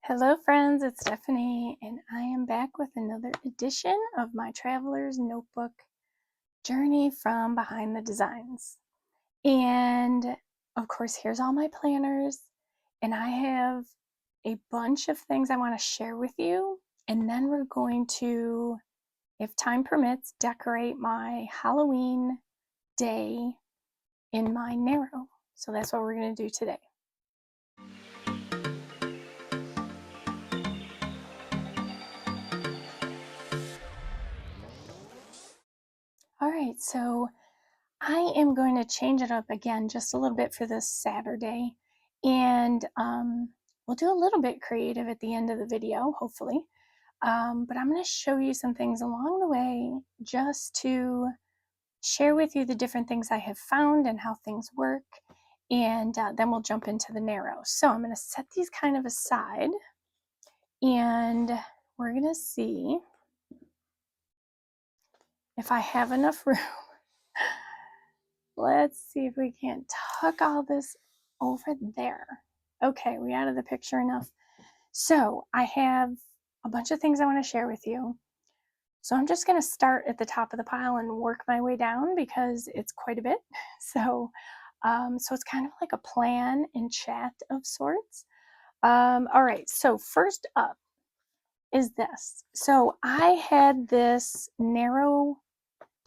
Hello friends, it's Stephanie and I am back with another edition of my Traveler's Notebook Journey from Behind the Designs. And of course, here's all my planners, and I have a bunch of things I want to share with you, and then we're going to, if time permits, decorate my Halloween day in my Narrow. So that's what we're going to do today. All right, so I am going to change it up again just a little bit for this Saturday, and we'll do a little bit creative at the end of the video, hopefully. But I'm going to show you some things along the way just to share with you the different things I have found and how things work, and then we'll jump into the Narrow. So I'm going to set these kind of aside, and we're going to see if I have enough room. Let's see if we can't tuck all this over there. Okay, we out of the picture enough. So I have a bunch of things I want to share with you. So I'm just going to start at the top of the pile and work my way down because it's quite a bit. So it's kind of like a plan and chat of sorts. All right, so first up is this. So I had this Narrow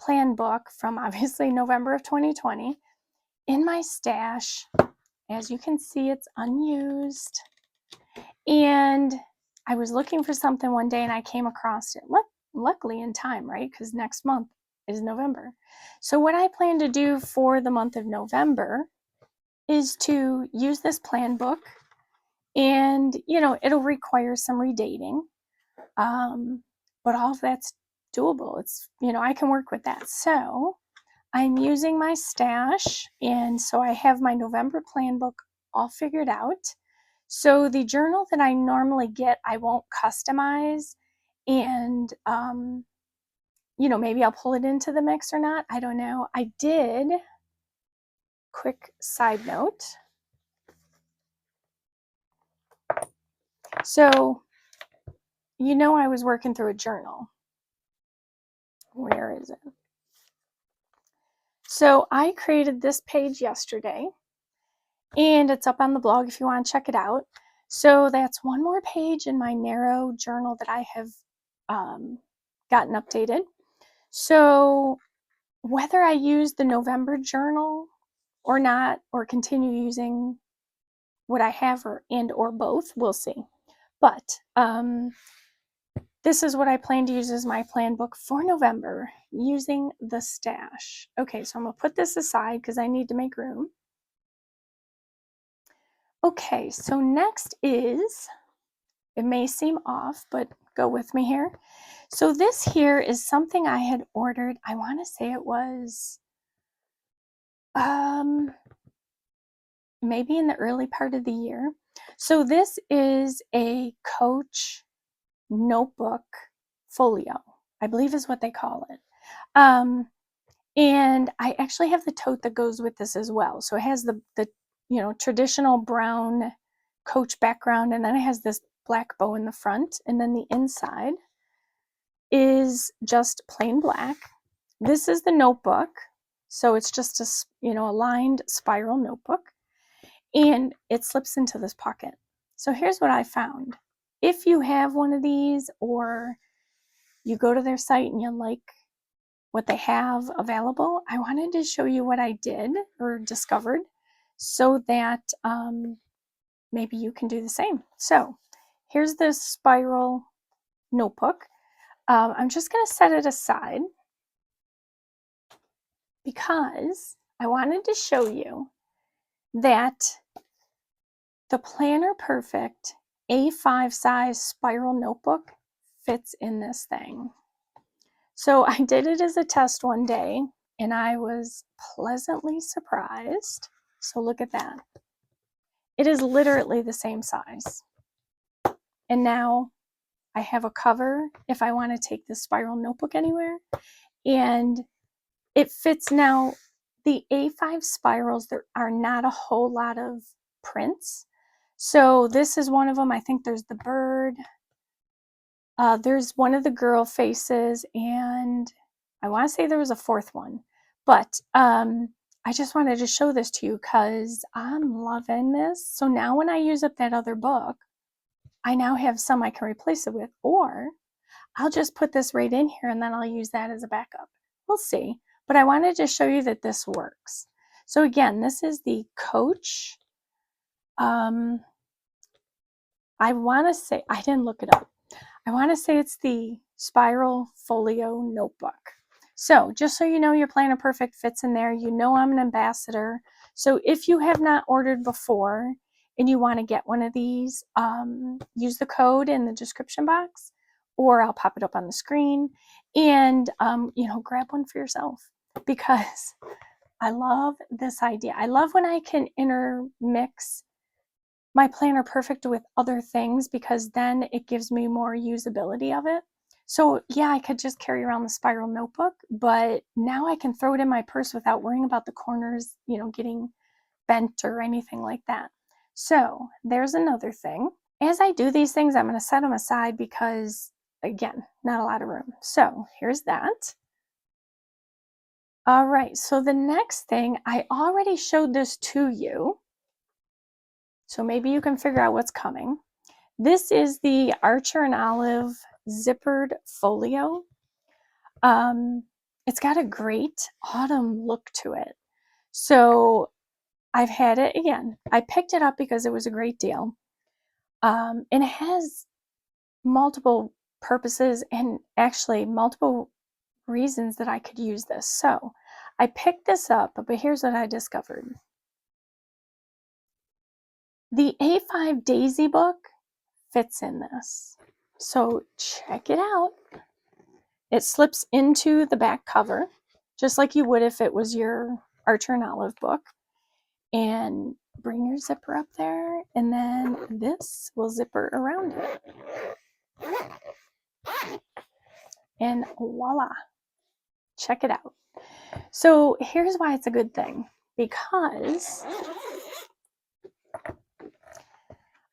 plan book from obviously November of 2020 in my stash. As you can see, it's unused. And I was looking for something one day and I came across it. Luckily in time, right? Because next month is November. So what I plan to do for the month of November is to use this plan book, and it'll require some redating, but all of that's doable. It's I can work with that. So I'm using my stash, and so I have my November plan book all figured out. So the journal that I normally get, I won't customize, and maybe I'll pull it into the mix or not. I don't know. I did, quick side note. So, I was working through a journal. Where is it? So I created this page yesterday, and it's up on the blog if you want to check it out. So that's one more page in my Narrow journal that I have gotten updated. So whether I use the November journal or not, or continue using what I have, or both, we'll see. But this is what I plan to use as my plan book for November, using the stash. Okay, so I'm going to put this aside because I need to make room. Okay, so next is, it may seem off, but go with me here. So this here is something I had ordered. I want to say it was maybe in the early part of the year. So this is a Coach notebook folio, I believe is what they call it. And I actually have the tote that goes with this as well. So it has the traditional brown Coach background, and then it has this black bow in the front, and then the inside is just plain black. This is the notebook, so it's just a lined spiral notebook, and it slips into this pocket. So here's what I found. If you have one of these, or you go to their site and you like what they have available, I wanted to show you what I did or discovered so that maybe you can do the same. So here's this spiral notebook. I'm just going to set it aside because I wanted to show you that the Planner Perfect A5 size spiral notebook fits in this thing. So I did it as a test one day, and I was pleasantly surprised. So look at that. It is literally the same size. And now I have a cover if I want to take this spiral notebook anywhere. And it fits. Now, the A5 spirals, there are not a whole lot of prints. So this is one of them. I think there's the bird. There's one of the girl faces, and I want to say there was a fourth one. But I just wanted to show this to you because I'm loving this. So now when I use up that other book, I now have some I can replace it with, or I'll just put this right in here and then I'll use that as a backup. We'll see. But I wanted to show you that this works. So again, this is the Coach. I want to say, I didn't look it up. I want to say it's the Spiral Folio Notebook. So just so you know, your Planner Perfect fits in there. You know I'm an ambassador. So if you have not ordered before and you want to get one of these, use the code in the description box, or I'll pop it up on the screen, and grab one for yourself, because I love this idea. I love when I can intermix my Planner Perfect with other things, because then it gives me more usability of it. So yeah, I could just carry around the spiral notebook, but now I can throw it in my purse without worrying about the corners, getting bent or anything like that. So there's another thing. As I do these things, I'm going to set them aside because, again, not a lot of room. So here's that. All right, so the next thing, I already showed this to you, so maybe you can figure out what's coming. This is the Archer and Olive zippered folio. It's got a great autumn look to it. So I've had it again. I picked it up because it was a great deal. And it has multiple purposes and actually multiple reasons that I could use this. So I picked this up, but here's what I discovered. The A5 Daisy book fits in this. So check it out. It slips into the back cover, just like you would if it was your Archer and Olive book. And bring your zipper up there, and then this will zipper around it. And voila, check it out. So here's why it's a good thing, because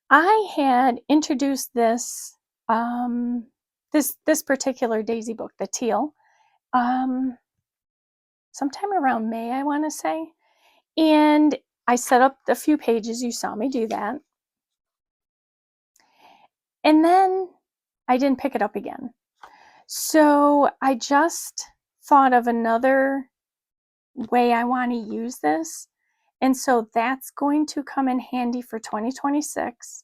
I had introduced this this particular Daisy book, the teal, sometime around May, I want to say, and I set up a few pages. You saw me do that, and then I didn't pick it up again. So I just thought of another way I want to use this. And so that's going to come in handy for 2026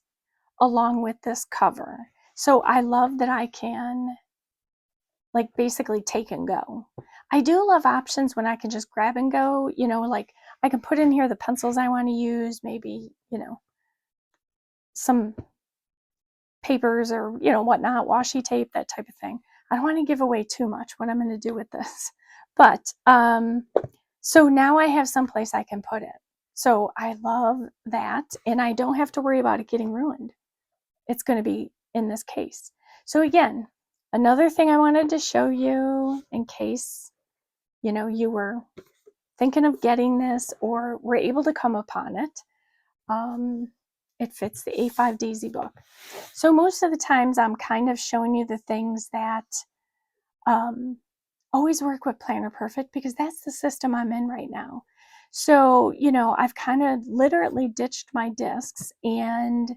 along with this cover. So I love that I can basically take and go. I do love options when I can just grab and go, like I can put in here the pencils I want to use, maybe, some papers or, whatnot, washi tape, that type of thing. I don't want to give away too much what I'm going to do with this. But so now I have someplace I can put it. So I love that, and I don't have to worry about it getting ruined. It's going to be in this case. So again, another thing I wanted to show you in case, you were thinking of getting this or were able to come upon it. It fits the A5 Daisy book. So most of the times I'm kind of showing you the things that always work with Planner Perfect, because that's the system I'm in right now. So, I've kind of literally ditched my discs, and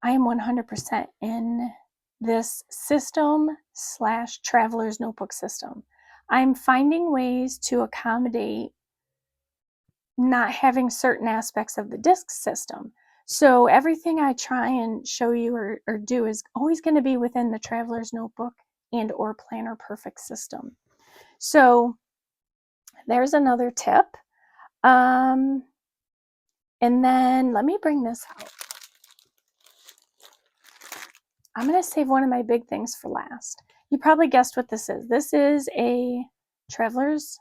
I am 100% in this system / traveler's notebook system. I'm finding ways to accommodate not having certain aspects of the disc system. So everything I try and show you or do is always going to be within the traveler's notebook and or Planner Perfect system. So there's another tip. And then let me bring this out. I'm going to save one of my big things for last. You probably guessed what this is. This is a traveler's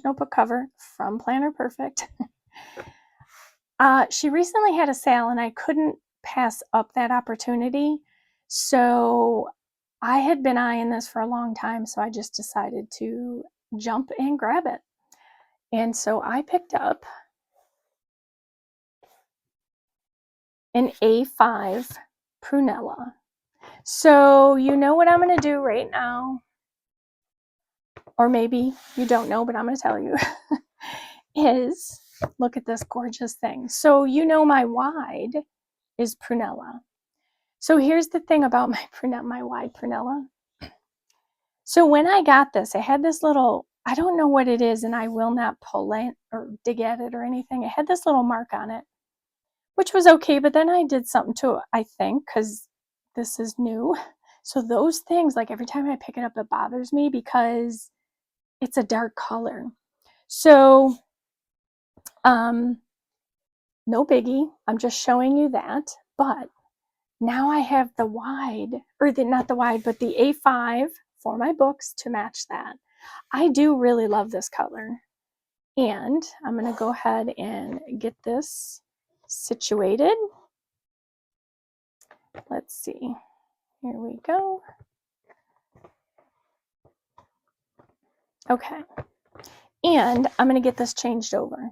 notebook cover from Planner Perfect. She recently had a sale and I couldn't pass up that opportunity. So I had been eyeing this for a long time, so I just decided to jump and grab it. And so I picked up an A5 prunella. So you know what I'm going to do right now, or maybe you don't know, but I'm going to tell you, is look at this gorgeous thing. So you know my wide is prunella. So here's the thing about my wide prunella. So when I got this, I had this little, I don't know what it is, and I will not pull it or dig at it or anything. It had this little mark on it, which was okay, but then I did something to it, I think, because this is new. So those things, like every time I pick it up, it bothers me because it's a dark color. So, no biggie. I'm just showing you that. But now I have the wide, or not the wide, but the A5 for my books to match that. I do really love this color. And I'm going to go ahead and get this situated. Let's see. Here we go. Okay. And I'm going to get this changed over.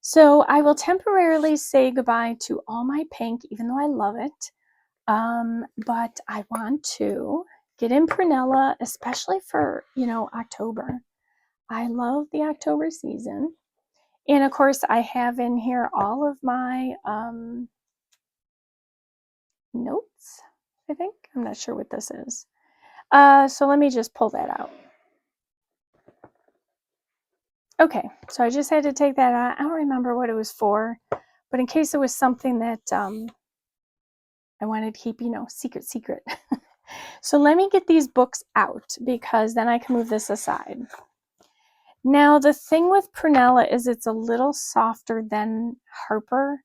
So I will temporarily say goodbye to all my pink, even though I love it. But I want to get in prunella, especially for, October. I love the October season. And of course, I have in here all of my notes, I think. I'm not sure what this is. So let me just pull that out. Okay, so I just had to take that out. I don't remember what it was for, but in case it was something that I wanted to keep, secret. So let me get these books out because then I can move this aside. Now, the thing with prunella is it's a little softer than Harper,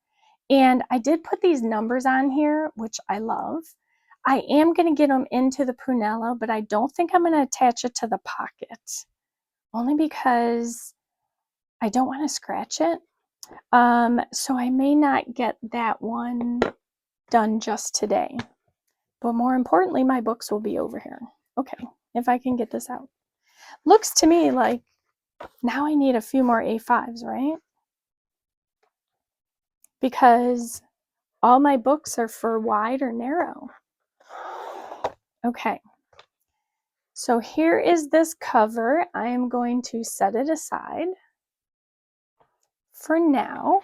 and I did put these numbers on here, which I love. I am going to get them into the prunella, but I don't think I'm going to attach it to the pocket, only because I don't want to scratch it. So I may not get that one done just today. But more importantly, my books will be over here. Okay, if I can get this out. Looks to me like now I need a few more A5s, right? Because all my books are for wide or narrow. Okay, so here is this cover. I am going to set it aside for now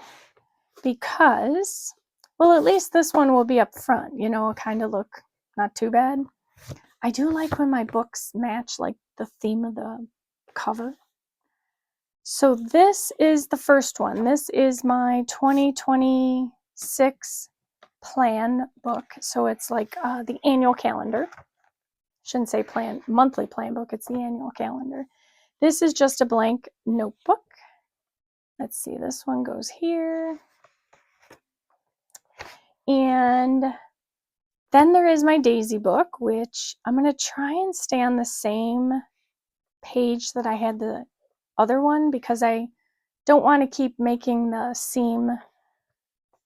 because, well, at least this one will be up front, it'll kind of look not too bad. I do like when my books match like the theme of the cover. So this is the first one. This is my 2026 plan book. So it's like the annual calendar. Shouldn't say plan, monthly plan book. It's the annual calendar. This is just a blank notebook. Let's see, this one goes here. And then there is my Daisy book, which I'm going to try and stay on the same page that I had the other one because I don't want to keep making the seam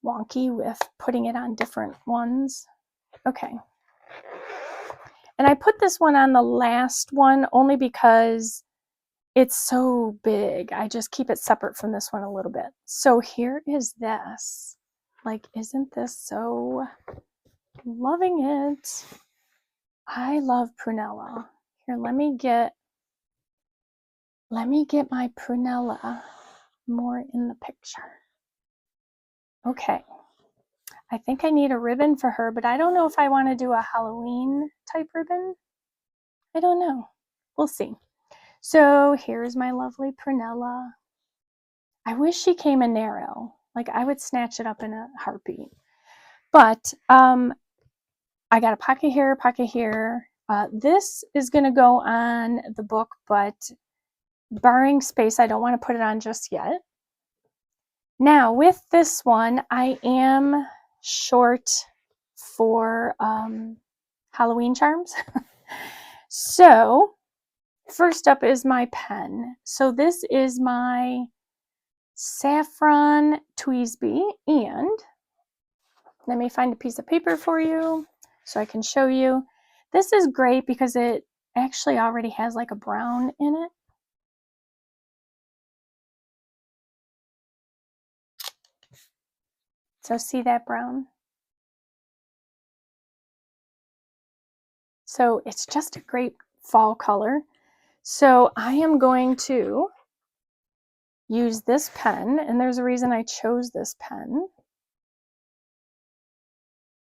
wonky with putting it on different ones. Okay. And I put this one on the last one only because it's so big. I just keep it separate from this one a little bit. So here is this. Like, isn't this so loving it? I love prunella. Here, let me get my prunella more in the picture. Okay. I think I need a ribbon for her, but I don't know if I want to do a Halloween type ribbon. I don't know. We'll see. So here's my lovely prunella. I wish she came in narrow. Like I would snatch it up in a heartbeat. But I got a pocket here. This is going to go on the book, but barring space, I don't want to put it on just yet. Now with this one, I am short for Halloween charms. So first up is my pen. So this is my Saffron Tweezbee, and let me find a piece of paper for you so I can show you. This is great because it actually already has like a brown in it. So see that brown? So it's just a great fall color. So I am going to use this pen, and there's a reason I chose this pen.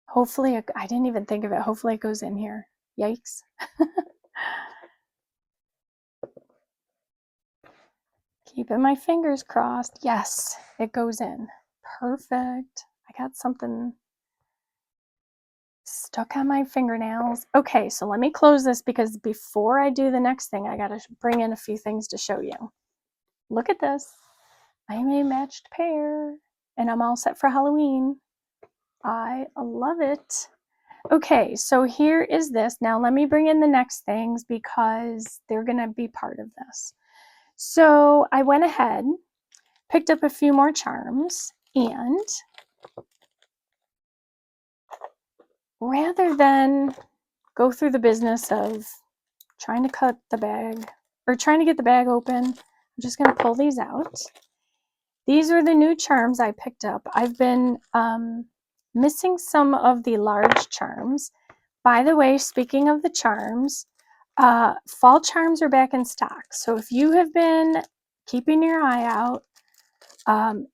Hopefully, I didn't even think of it. Hopefully it goes in here. Yikes. Keeping my fingers crossed. Yes, it goes in. Perfect. I got something stuck on my fingernails. Okay, so let me close this because before I do the next thing, I gotta bring in a few things to show you. Look at this. I'm a matched pair and I'm all set for Halloween. I love it. Okay, so here is this. Now let me bring in the next things because they're gonna be part of this. So I went ahead, picked up a few more charms, and rather than go through the business of trying to cut the bag or trying to get the bag open, I'm just going to pull these out. These are the new charms I picked up. I've been missing some of the large charms. By the way, speaking of the charms, fall charms are back in stock. So if you have been keeping your eye out,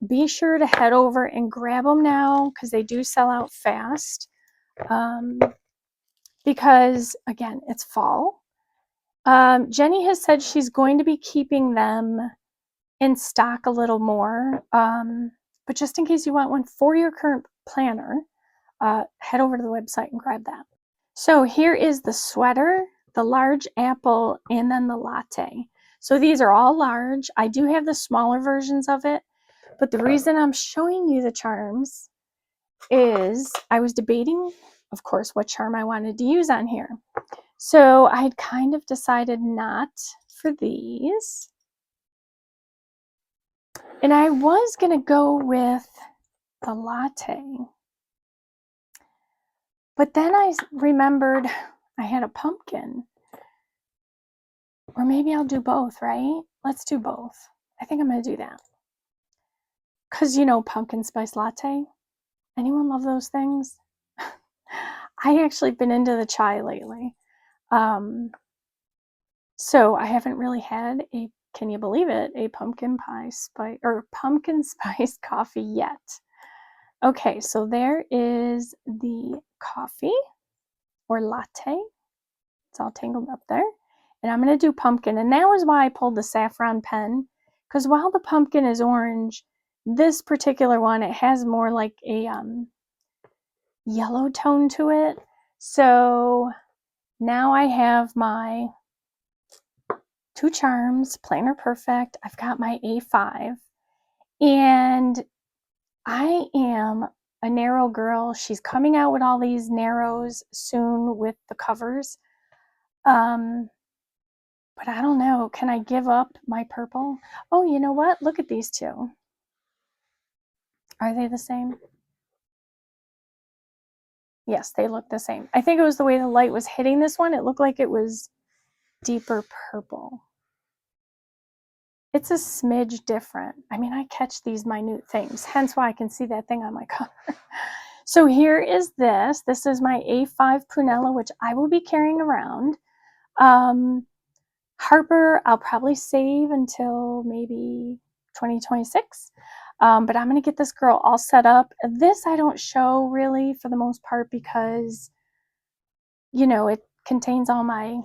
be sure to head over and grab them now because they do sell out fast. Because again, it's fall. Jenny has said she's going to be keeping them in stock a little more. But just in case you want one for your current planner, head over to the website and grab that. So here is the sweater, the large apple, and then the latte. So these are all large. I do have the smaller versions of it, but the reason I'm showing you the charms is I was debating, of course, what charm I wanted to use on here. So I had kind of decided not for these. And I was going to go with the latte. But then I remembered I had a pumpkin. Or maybe I'll do both, right? Let's do both. I think I'm going to do that. Because, you know, pumpkin spice latte. Anyone love those things? I actually been into the chai lately. So I haven't really had a, can you believe it, a pumpkin spice coffee yet. Okay, so there is the coffee or latte. It's all tangled up there. And I'm going to do pumpkin. And that was why I pulled the saffron pen. Because while the pumpkin is orange, this particular one, it has more like a yellow tone to it. So now I have my two charms, Planner Perfect. I've got my A5. And I am a narrow girl. She's coming out with all these narrows soon with the covers. But I don't know. Can I give up my purple? Oh, you know what? Look at these two. Are they the same? Yes, they look the same. I think it was the way the light was hitting this one. It looked like it was deeper purple. It's a smidge different. I mean, I catch these minute things, hence why I can see that thing on my cover. So here is this. This is my A5 prunella, which I will be carrying around. Harper, I'll probably save until maybe 2026. But I'm going to get this girl all set up. This I don't show really for the most part because, you know, it contains all my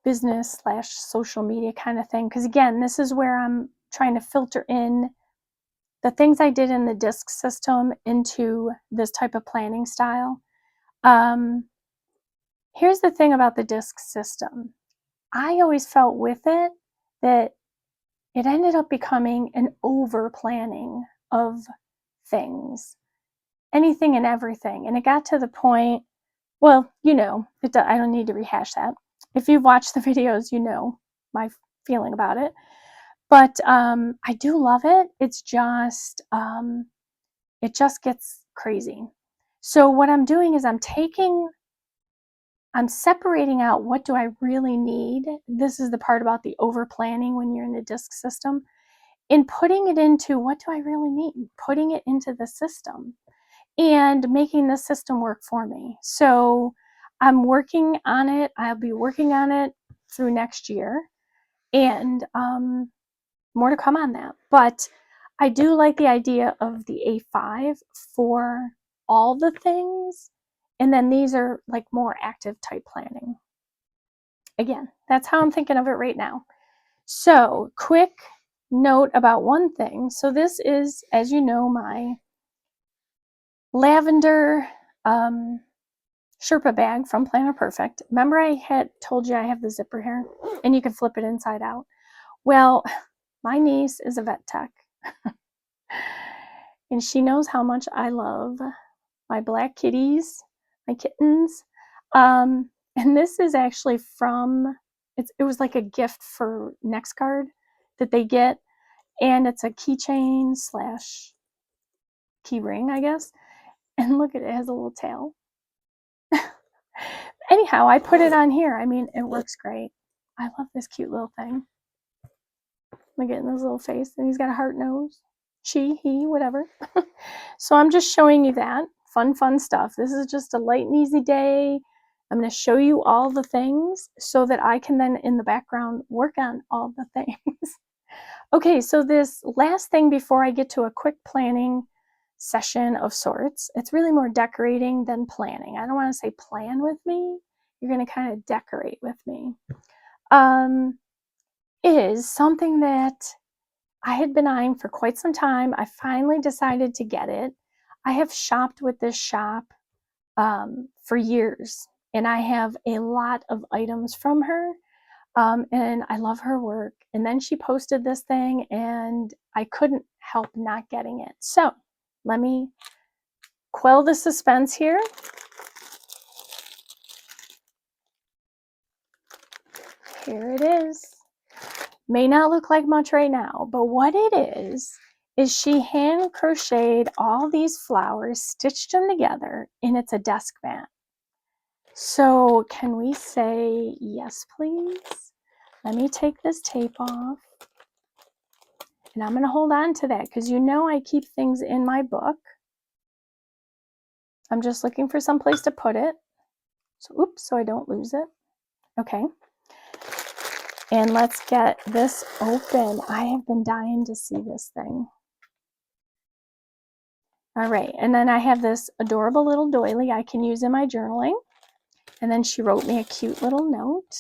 business / social media kind of thing. Because again, this is where I'm trying to filter in the things I did in the disc system into this type of planning style. Here's the thing about the disc system. I always felt with it that it ended up becoming an over planning of things, anything and everything. And it got to the point, well, you know, I don't need to rehash that. If you've watched the videos, you know my feeling about it. But I do love it. It's just, it just gets crazy. So what I'm doing is I'm separating out what do I really need. This is the part about the over planning when you're in the disc system. In putting it into what do I really need, putting it into the system and making the system work for me. So I'm working on it. I'll be working on it through next year, and more to come on that. But I do like the idea of the A5 for all the things, and then these are like more active type planning. Again, that's how I'm thinking of it right now. So, quick note about one thing. So this is, as you know, my lavender Sherpa bag from Planner Perfect. Remember I had told you I have the zipper here and you can flip it inside out? Well, my niece is a vet tech and she knows how much I love my black kitties, my kittens. And this is actually from, it was like a gift for NextCard that they get. And it's a keychain slash key ring, I guess. And look, it has a little tail. Anyhow, I put it on here. I mean, it works great. I love this cute little thing. Look at his little face, and he's got a heart nose. She, he, whatever. So I'm just showing you that. Fun stuff. This is just a light and easy day. I'm going to show you all the things so that I can then in the background work on all the things. Okay, so this last thing before I get to a quick planning session of sorts, it's really more decorating than planning. I don't want to say plan with me. You're going to kind of decorate with me. Is something that I had been eyeing for quite some time. I finally decided to get it. I have shopped with this shop for years, and I have a lot of items from her. And I love her work. And then she posted this thing and I couldn't help not getting it. So let me quell the suspense here. Here it is. May not look like much right now, but what it is she hand crocheted all these flowers, stitched them together, and it's a desk mat. So can we say yes, please? Let me take this tape off. And I'm going to hold on to that because you know I keep things in my book. I'm just looking for some place to put it. So, oops, so I don't lose it. Okay. And let's get this open. I have been dying to see this thing. All right, and then I have this adorable little doily I can use in my journaling. And then she wrote me a cute little note.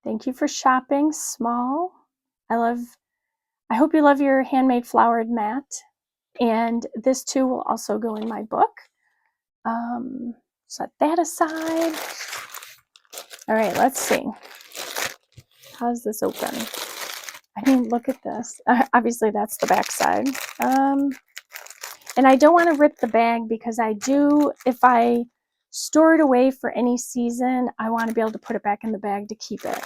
Thank you for shopping, small. I hope you love your handmade flowered mat. And this too will also go in my book. Set that aside. All right, let's see. How's this open? I mean, look at this. Obviously, that's the back side. And I don't want to rip the bag because I do, if I store it away for any season, I want to be able to put it back in the bag to keep it.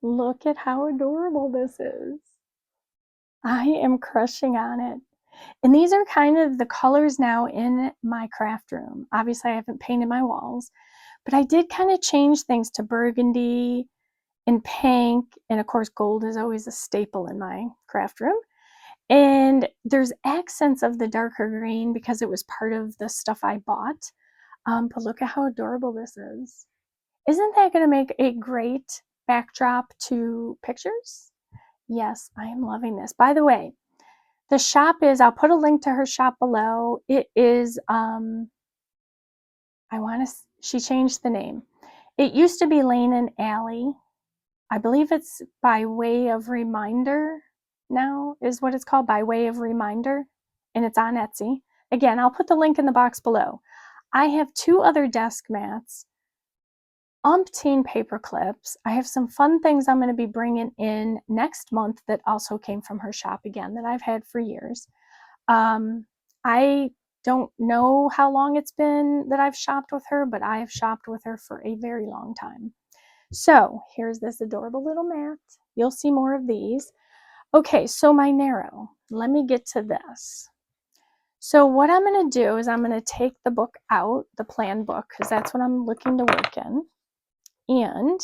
Look at how adorable this is. I am crushing on it. And these are kind of the colors now in my craft room. Obviously, I haven't painted my walls, but I did kind of change things to burgundy and pink. And of course, gold is always a staple in my craft room. And there's accents of the darker green because it was part of the stuff I bought. But look at how adorable this is. Isn't that going to make a great backdrop to pictures? Yes, I am loving this. By the way, the shop is, I'll put a link to her shop below. It is, she changed the name. It used to be Lane and Alley. I believe it's By Way of Reminder now is what it's called, By Way of Reminder, and it's on Etsy. Again, I'll put the link in the box below. I have 2 other desk mats, umpteen paper clips. I have some fun things I'm going to be bringing in next month that also came from her shop again that I've had for years. I don't know how long it's been that I've shopped with her, but I have shopped with her for a very long time. So here's this adorable little mat. You'll see more of these. Okay, so my narrow. Let me get to this. So what I'm going to do is I'm going to take the book out, the plan book, because that's what I'm looking to work in. And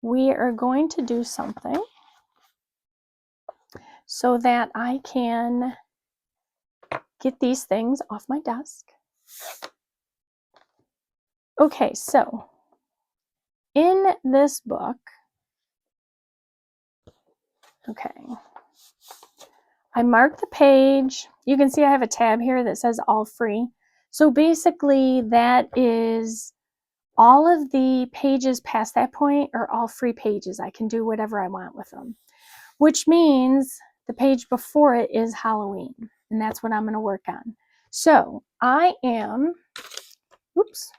we are going to do something. so that I can get these things off my desk. Okay, so in this book, okay, I marked the page. You can see I have a tab here that says all free. So basically that is all of the pages past that point are all free pages. I can do whatever I want with them, which means the page before it is Halloween, and that's what I'm going to work on. So I am, oops,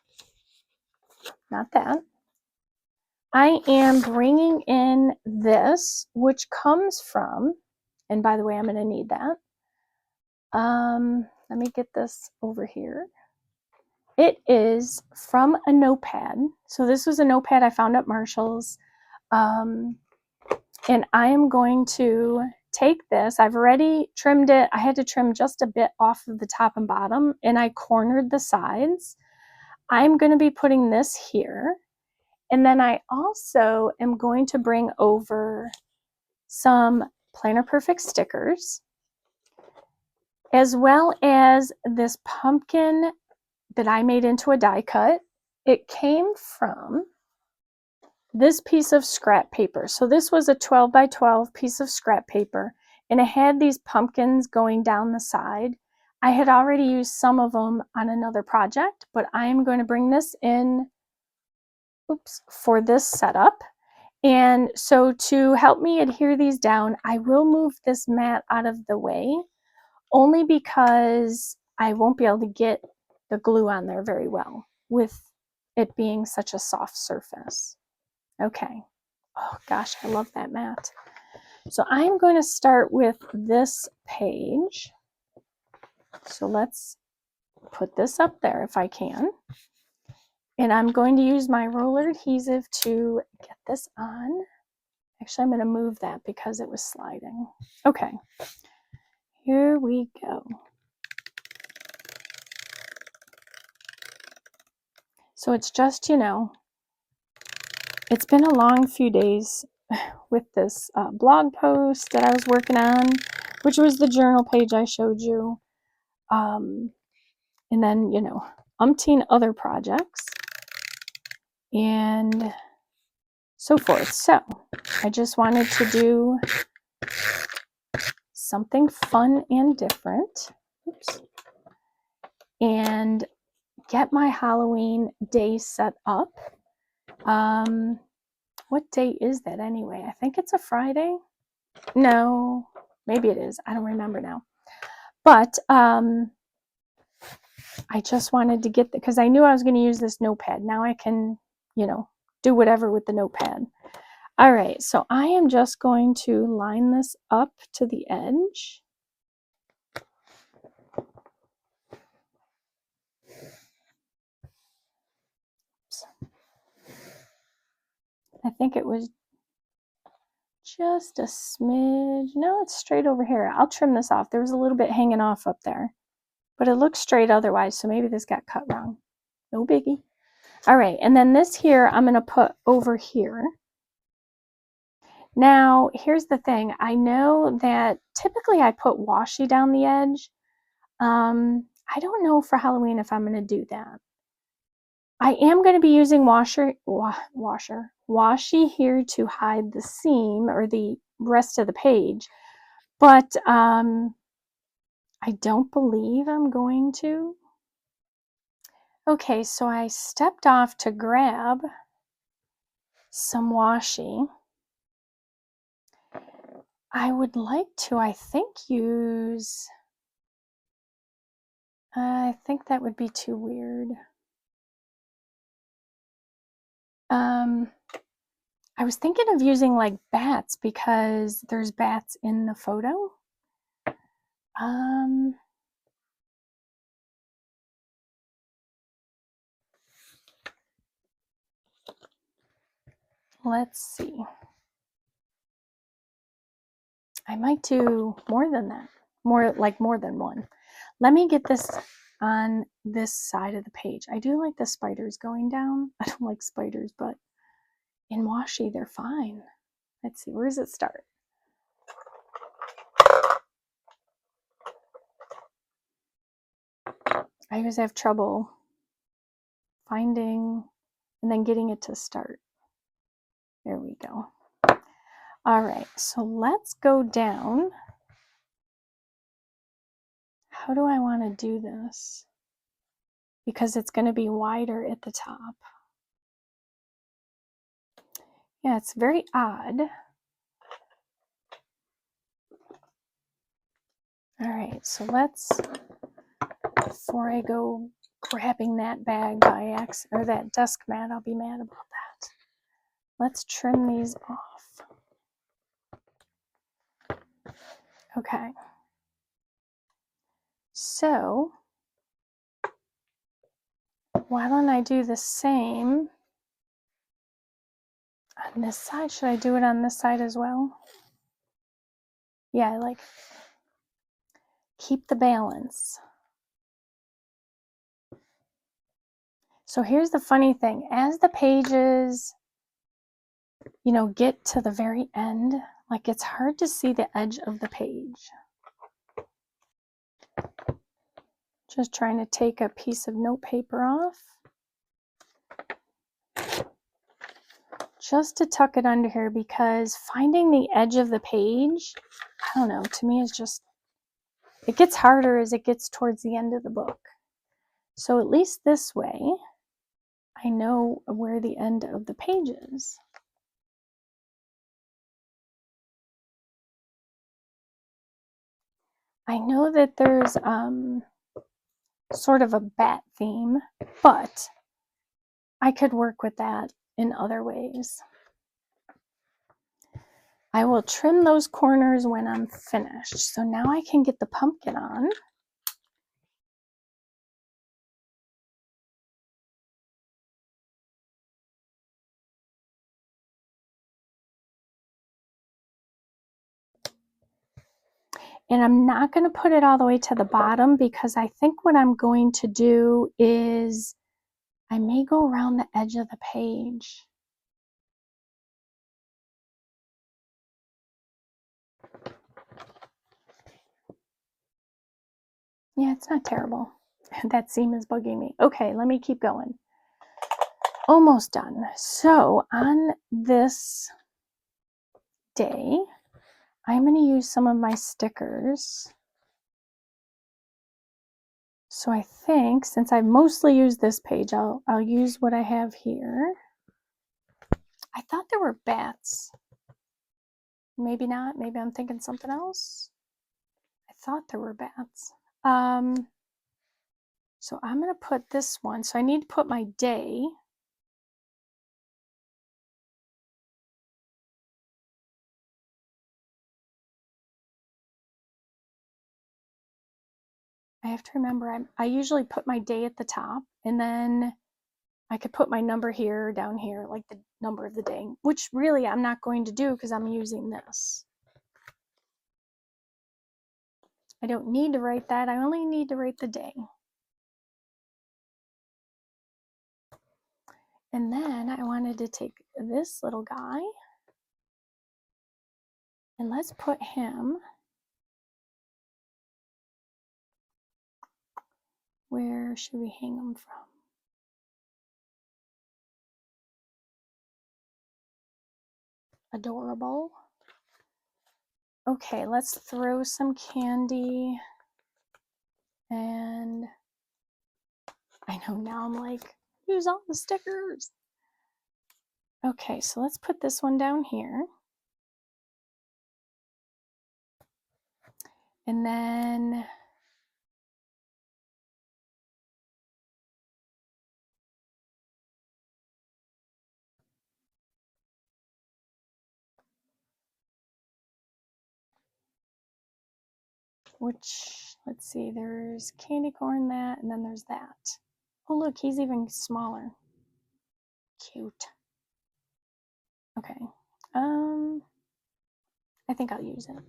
not that. I am bringing in this, which comes from, and by the way, I'm going to need that. Let me get this over here. It is from a notepad. So this was a notepad I found at Marshall's. And I am going to take this. I've already trimmed it. I had to trim just a bit off of the top and bottom, and I cornered the sides. I'm going to be putting this here. And then I also am going to bring over some Planner Perfect stickers, as well as this pumpkin that I made into a die cut. It came from this piece of scrap paper. So this was a 12 by 12 piece of scrap paper, and it had these pumpkins going down the side. I had already used some of them on another project, but I'm going to bring this in, oops, for this setup. And so to help me adhere these down, I will move this mat out of the way, only because I won't be able to get the glue on there very well with it being such a soft surface. Okay. Oh gosh, I love that mat. So I'm going to start with this page. So let's put this up there if I can. And I'm going to use my roller adhesive to get this on. Actually, I'm going to move that because it was sliding. Okay, here we go. So it's just, you know, it's been a long few days with this blog post that I was working on, which was the journal page I showed you. And then, you know, umpteen other projects and so forth. So I just wanted to do something fun and different. Oops. And get my Halloween day set up. What day is that anyway? I think it's a Friday. No, maybe it is. I don't remember now. But I just wanted to get, because I knew I was going to use this notepad. Now I can, you know, do whatever with the notepad. All right, so I am just going to line this up to the edge. Oops. I think it was just a smidge. No, it's straight over here. I'll trim this off. There was a little bit hanging off up there, but it looks straight otherwise, so maybe this got cut wrong. No biggie. All right, and then this here I'm going to put over here. Now, here's the thing. I know that typically I put washi down the edge. I don't know for Halloween if I'm going to do that. I am going to be using washi here to hide the seam or the rest of the page, but I don't believe I'm going to. Okay, so I stepped off to grab some washi. I would like to, I think, use, I think that would be too weird. I was thinking of using like bats because there's bats in the photo. Let's see. I might do more than that, more than one. Let me get this on this side of the page. I do like the spiders going down. I don't like spiders, but in washi, they're fine. Let's see, where does it start? I always have trouble finding and then getting it to start. There we go. All right, so let's go down. How do I want to do this? Because it's going to be wider at the top. Yeah, it's very odd. All right, so let's, before I go grabbing that bag by accident, or that desk mat, I'll be mad about that. Let's trim these off. Okay. So, why don't I do the same on this side? Should I do it on this side as well? Yeah, I like keep the balance. So here's the funny thing. As the pages, you know, get to the very end, like it's hard to see the edge of the page. Just trying to take a piece of note paper off. Just to tuck it under here, because finding the edge of the page, I don't know, to me is just, it gets harder as it gets towards the end of the book. So at least this way, I know where the end of the page is. I know that there's sort of a bat theme, but I could work with that in other ways. I will trim those corners when I'm finished. So now I can get the pumpkin on. And I'm not going to put it all the way to the bottom, because I think what I'm going to do is I may go around the edge of the page. Yeah, it's not terrible. That seam is bugging me. Okay, let me keep going. Almost done. So on this day, I'm going to use some of my stickers. So I think, since I've mostly used this page, I'll use what I have here. I thought there were bats. Maybe not. Maybe I'm thinking something else. I thought there were bats. So I'm going to put this one. So I need to put my day. I have to remember, I usually put my day at the top, and then I could put my number here or down here, like the number of the day, which really I'm not going to do because I'm using this. I don't need to write that. I only need to write the day. And then I wanted to take this little guy, and let's put him, where should we hang him from? Adorable. Okay, let's throw some candy. And I know now I'm like, use all the stickers. Okay, so let's put this one down here. And then which, let's see, there's candy corn, that, and then there's that. Oh, look, he's even smaller. Cute. Okay. I think I'll use it.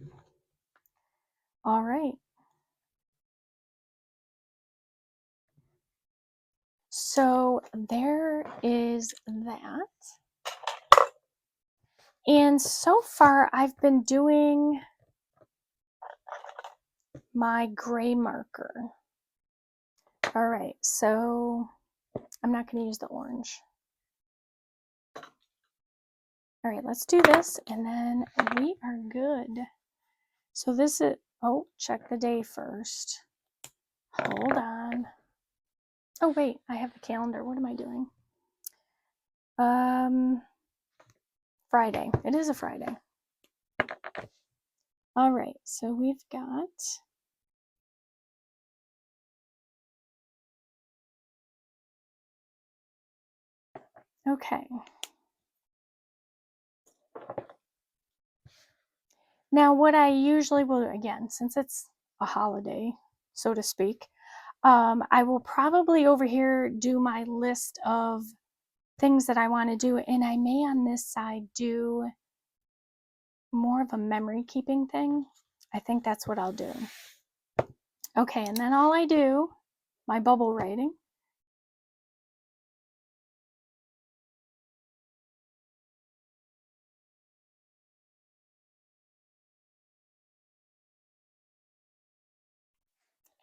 All right. So there is that. And so far I've been doing my gray marker. All right, so I'm not going to use the orange. All right, let's do this, and then we are good. So this is, oh, check the day first. Hold on. Oh, wait, I have the calendar. What am I doing? Friday. It is a Friday. All right, so we've got okay. Now, what I usually will, again, since it's a holiday, so to speak, I will probably over here do my list of things that I want to do, and I may on this side do more of a memory keeping thing. I think that's what I'll do. Okay, and then all I do, my bubble writing.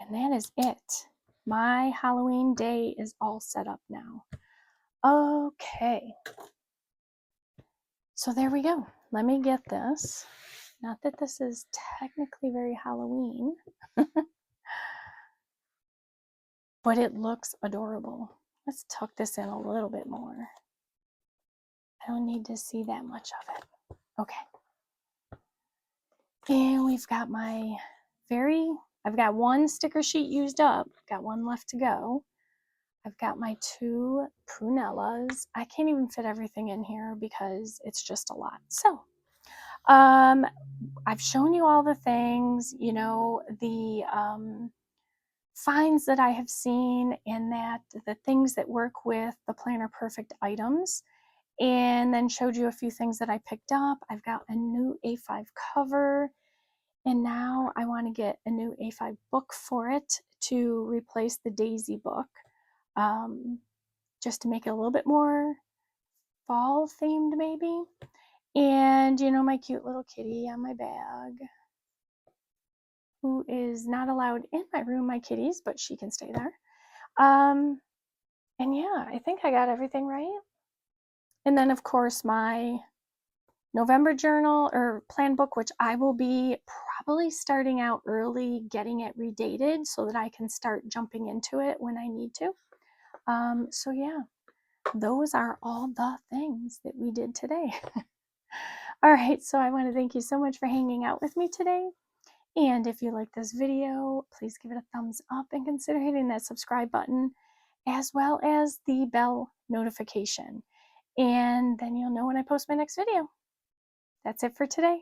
And that is it. My Halloween day is all set up now. Okay. So there we go. Let me get this. Not that this is technically very Halloween, but it looks adorable. Let's tuck this in a little bit more. I don't need to see that much of it. Okay. And we've got my I've got one sticker sheet used up. Got one left to go. I've got my 2 prunellas. I can't even fit everything in here because it's just a lot. So, I've shown you all the things, you know, the finds that I have seen, and that the things that work with the Planner Perfect items, and then showed you a few things that I picked up. I've got a new A5 cover, and now I want to get a new A5 book for it to replace the Daisy book, just to make it a little bit more fall themed maybe. And you know, my cute little kitty on my bag, who is not allowed in my room, my kitties, but she can stay there. And yeah, I think I got everything right. And then of course my November journal or plan book, which I will be probably starting out early, getting it redated so that I can start jumping into it when I need to. So yeah, those are all the things that we did today. All right, so I want to thank you so much for hanging out with me today. And if you like this video, please give it a thumbs up and consider hitting that subscribe button, as well as the bell notification. And then you'll know when I post my next video. That's it for today.